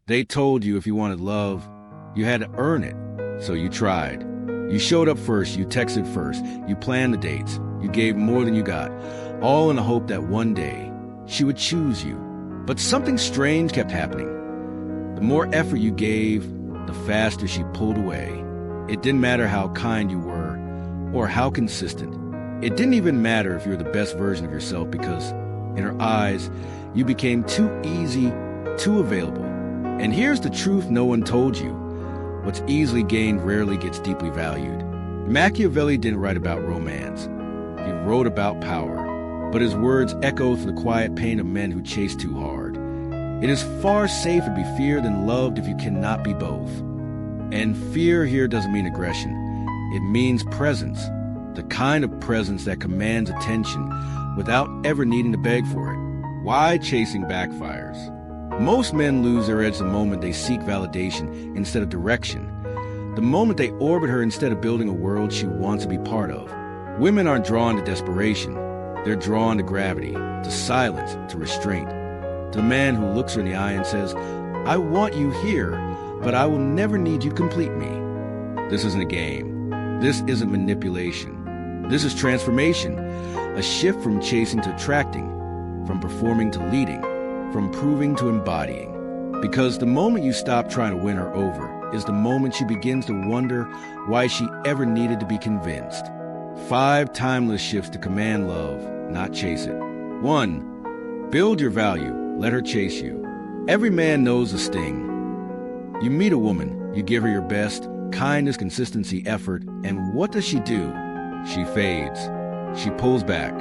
They told you if you wanted love, you had to earn it. So you tried. You showed up first, you texted first, you planned the dates, you gave more than you got, all in the hope that one day she would choose you. But something strange kept happening. The more effort you gave, the faster she pulled away. It didn't matter how kind you were or how consistent. It didn't even matter if you were the best version of yourself, because in her eyes, you became too easy, too available. And here's the truth no one told you. What's easily gained rarely gets deeply valued. Machiavelli didn't write about romance. He wrote about power. But his words echo through the quiet pain of men who chase too hard. It is far safer to be feared than loved if you cannot be both. And fear here doesn't mean aggression. It means presence. The kind of presence that commands attention without ever needing to beg for it. Why chasing backfires? Most men lose their edge the moment they seek validation instead of direction. The moment they orbit her instead of building a world she wants to be part of. Women aren't drawn to desperation. They're drawn to gravity, to silence, to restraint. To the man who looks her in the eye and says, I want you here, but I will never need you to complete me. This isn't a game. This isn't manipulation. This is transformation. A shift from chasing to attracting, from performing to leading, from proving to embodying. Because the moment you stop trying to win her over is the moment she begins to wonder why she ever needed to be convinced. 5 timeless shifts to command love, not chase it. 1. Build your value. Let her chase you. Every man knows the sting. You meet a woman, you give her your best, kindness, consistency, effort, and what does she do? She fades. She pulls back.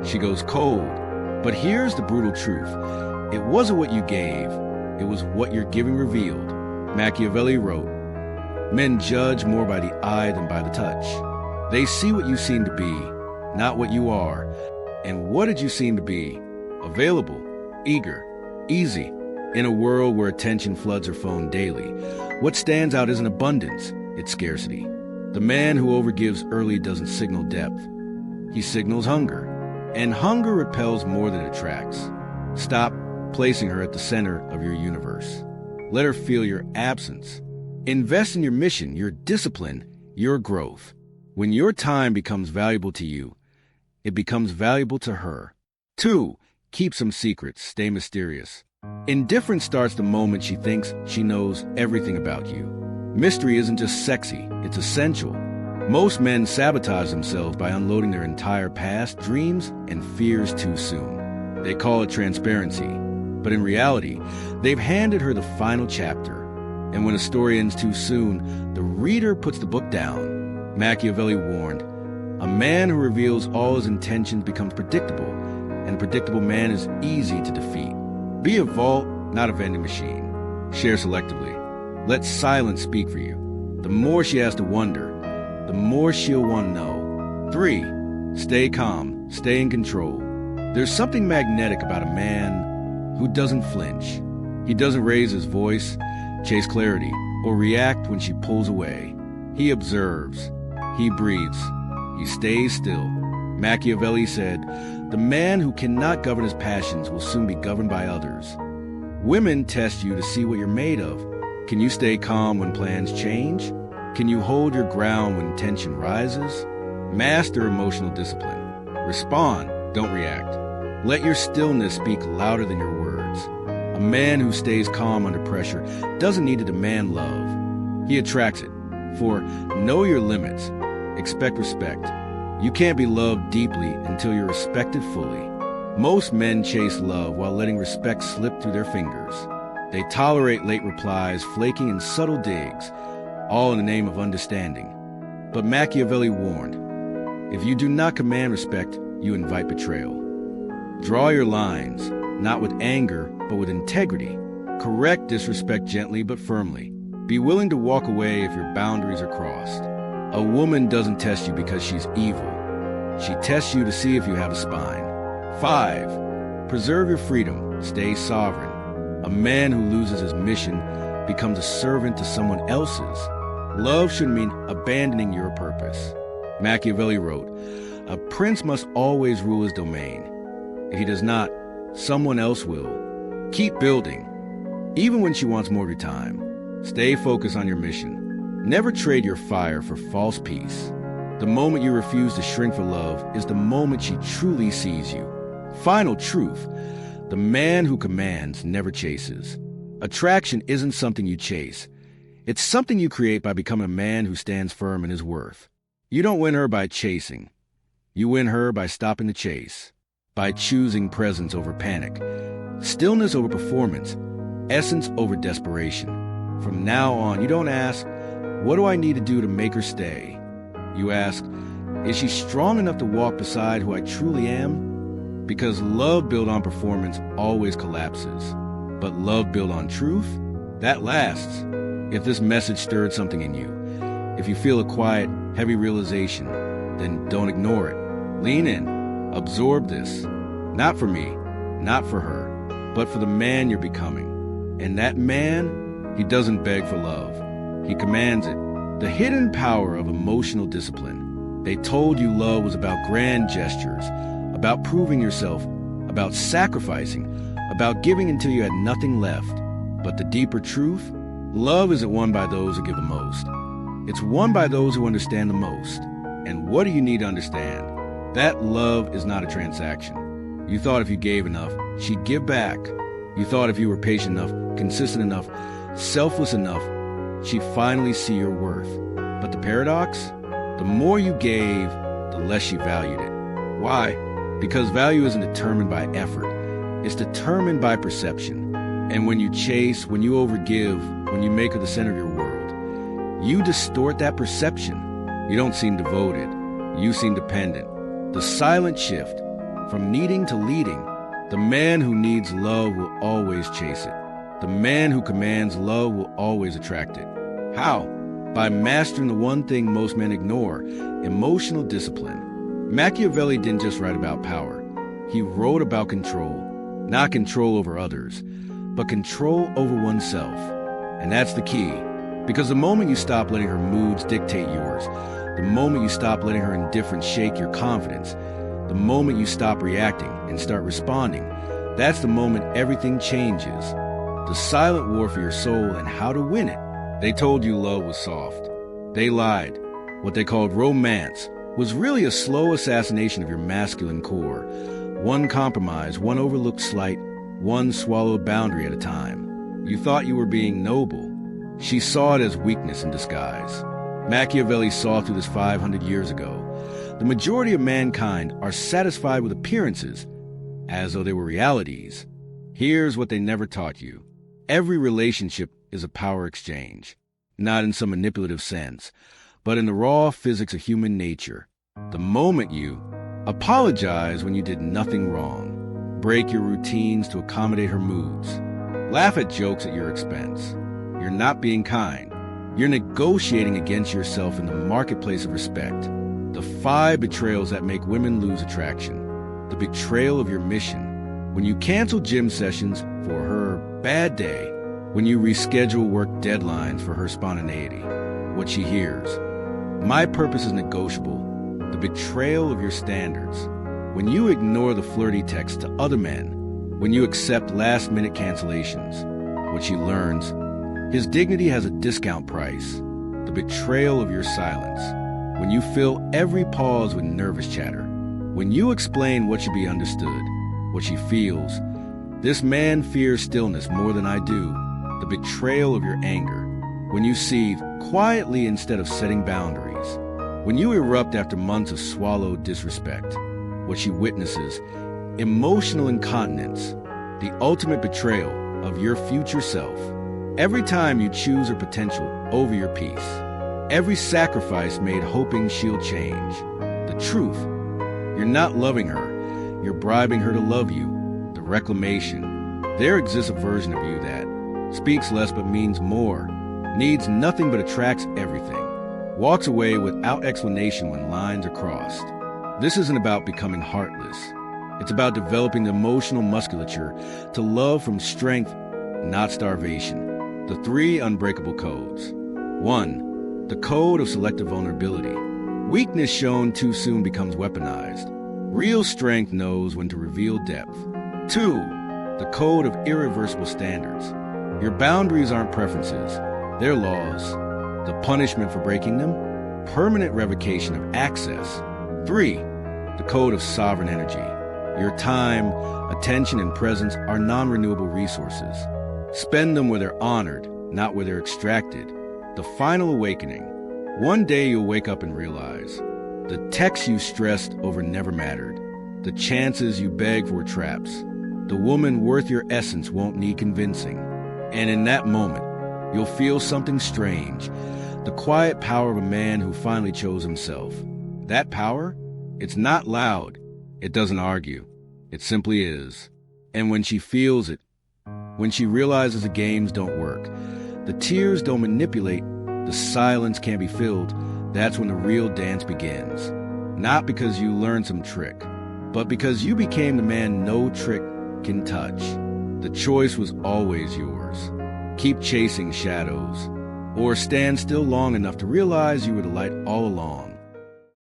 She goes cold. But here's the brutal truth. It wasn't what you gave. It was what your giving revealed. Machiavelli wrote, men judge more by the eye than by the touch. They see what you seem to be, not what you are. And what did you seem to be? Available, eager, easy. In a world where attention floods her phone daily, what stands out isn't abundance, it's scarcity. The man who overgives early doesn't signal depth. He signals hunger. And hunger repels more than it attracts. Stop placing her at the center of your universe. Let her feel your absence. Invest in your mission, your discipline, your growth. When your time becomes valuable to you, it becomes valuable to her. 2. Keep some secrets. Stay mysterious. Indifference starts the moment she thinks she knows everything about you. Mystery isn't just sexy, it's essential. Most men sabotage themselves by unloading their entire past, dreams, and fears too soon. They call it transparency. But in reality, they've handed her the final chapter. And when a story ends too soon, the reader puts the book down. Machiavelli warned, a man who reveals all his intentions becomes predictable, and a predictable man is easy to defeat. Be a vault, not a vending machine. Share selectively. Let silence speak for you. The more she has to wonder, the more she'll want to know. 3. Stay calm. Stay in control. There's something magnetic about a man who doesn't flinch. He doesn't raise his voice, chase clarity, or react when she pulls away. He observes. He breathes. He stays still. Machiavelli said, the man who cannot govern his passions will soon be governed by others. Women test you to see what you're made of. Can you stay calm when plans change? Can you hold your ground when tension rises? Master emotional discipline. Respond, don't react. Let your stillness speak louder than your words. A man who stays calm under pressure doesn't need to demand love. He attracts it. For know your limits. Expect respect. You can't be loved deeply until you're respected fully. Most men chase love while letting respect slip through their fingers. They tolerate late replies, flaking and subtle digs, all in the name of understanding. But Machiavelli warned, if you do not command respect, you invite betrayal. Draw your lines, not with anger, but with integrity. Correct disrespect gently but firmly. Be willing to walk away if your boundaries are crossed. A woman doesn't test you because she's evil. She tests you to see if you have a spine. 5. Preserve your freedom. Stay sovereign. A man who loses his mission becomes a servant to someone else's. Love should mean abandoning your purpose. Machiavelli wrote, a prince must always rule his domain. If he does not, someone else will. Keep building. even when she wants more of your time. Stay focused on your mission. Never trade your fire for false peace. The moment you refuse to shrink for love is the moment she truly sees you. Final truth: the man who commands never chases. Attraction isn't something you chase. It's something you create by becoming a man who stands firm in his worth. You don't win her by chasing. You win her by stopping the chase, by choosing presence over panic, stillness over performance, essence over desperation. From now on, you don't ask, what do I need to do to make her stay? You ask, is she strong enough to walk beside who I truly am? Because love built on performance always collapses. But love built on truth, that lasts. If this message stirred something in you, if you feel a quiet, heavy realization, then don't ignore it. Lean in, absorb this. Not for me, not for her, but for the man you're becoming. And that man, he doesn't beg for love. He commands it. The hidden power of emotional discipline. They told you love was about grand gestures, about proving yourself, about sacrificing, about giving until you had nothing left. But the deeper truth, love isn't won by those who give the most. It's won by those who understand the most. And what do you need to understand? That love is not a transaction. You thought if you gave enough, she'd give back. You thought if you were patient enough, consistent enough, selfless enough, she'd finally see your worth. But the paradox? The more you gave, the less she valued it. Why? Because value isn't determined by effort. It's determined by perception. And when you chase, when you overgive, when you make her the center of your world, you distort that perception. You don't seem devoted. You seem dependent. The silent shift from needing to leading. The man who needs love will always chase it. The man who commands love will always attract it. How? By mastering the one thing most men ignore, emotional discipline. Machiavelli didn't just write about power. He wrote about control. Not control over others, but control over oneself. And that's the key. Because the moment you stop letting her moods dictate yours, the moment you stop letting her indifference shake your confidence, the moment you stop reacting and start responding, that's the moment everything changes. The silent war for your soul and how to win it. They told you love was soft. They lied. What they called romance was really a slow assassination of your masculine core. One compromise, one overlooked slight, one swallowed boundary at a time. You thought you were being noble. She saw it as weakness in disguise. Machiavelli saw through this 500 years ago. The majority of mankind are satisfied with appearances, as though they were realities. Here's what they never taught you. Every relationship is a power exchange, not in some manipulative sense, but in the raw physics of human nature. The moment you apologize when you did nothing wrong, break your routines to accommodate her moods, laugh at jokes at your expense, you're not being kind. You're negotiating against yourself in the marketplace of respect. The 5 betrayals that make women lose attraction. The betrayal of your mission. When you cancel gym sessions for her bad day. When you reschedule work deadlines for her spontaneity. What she hears. My purpose is negotiable. The betrayal of your standards. When you ignore the flirty texts to other men. When you accept last-minute cancellations. What she learns. His dignity has a discount price. The betrayal of your silence. When you fill every pause with nervous chatter. When you explain what should be understood, what she feels. This man fears stillness more than I do. The betrayal of your anger. When you seethe quietly instead of setting boundaries. When you erupt after months of swallowed disrespect. What she witnesses. Emotional incontinence. The ultimate betrayal of your future self. Every time you choose her potential over your peace. Every sacrifice made hoping she'll change. The truth. You're not loving her. You're bribing her to love you. The reclamation. There exists a version of you that speaks less but means more. Needs nothing but attracts everything. Walks away without explanation when lines are crossed. This isn't about becoming heartless. It's about developing the emotional musculature to love from strength, not starvation. The 3 unbreakable codes. 1. The code of selective vulnerability. Weakness shown too soon becomes weaponized. Real strength knows when to reveal depth. 2. The code of irreversible standards. Your boundaries aren't preferences, they're laws. The punishment for breaking them? Permanent revocation of access. 3. The code of sovereign energy. Your time, attention, and presence are non-renewable resources. Spend them where they're honored, not where they're extracted. The final awakening. One day you'll wake up and realize the texts you stressed over never mattered. The chances you begged were traps. The woman worth your essence won't need convincing. And in that moment, you'll feel something strange. The quiet power of a man who finally chose himself. That power? It's not loud. It doesn't argue. It simply is. And when she feels it, when she realizes the games don't work, the tears don't manipulate, the silence can't be filled, that's when the real dance begins. Not because you learned some trick, but because you became the man no trick can touch. The choice was always yours. Keep chasing shadows, or stand still long enough to realize you were the light all along.